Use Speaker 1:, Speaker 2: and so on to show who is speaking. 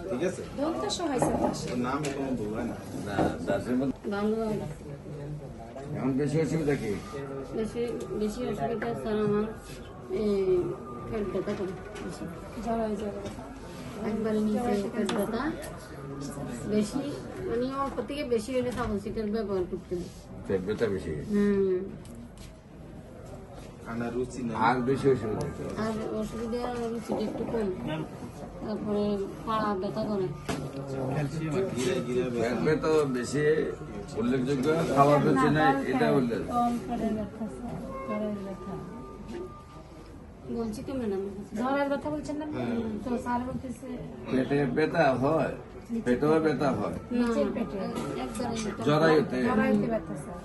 Speaker 1: ঠিক আছে
Speaker 2: এখন বেশি অসুবিধা কি?
Speaker 3: বেশি অসুবিধা স্যার আমার পেট ব্যথা করে একবারে নিচে পেট ব্যথা বেশি, মানে অল্প থেকে বেশি হলে সাবল সিটের ব্যবহার করতে হবে।
Speaker 2: পেট ব্যথা বেশি আর বেশি অসুবিধা?
Speaker 3: আর অসুবিধা রুচিটা একটু কম, তারপরে পা ব্যথা করে।
Speaker 2: পেট ব্যথা বেশি উল্লেখযোগ্য, খাবার রুচি নাই, এটা উল্লেখ
Speaker 3: বলছি তো ম্যাডাম
Speaker 4: জ্বরের কথা বলছেন না তো স্যার বলতেছে
Speaker 2: পেটে ব্যথা হয়, পেটেও ব্যথা হয়,
Speaker 3: একবারে
Speaker 2: জরায়ুতে
Speaker 4: ব্যথা স্যার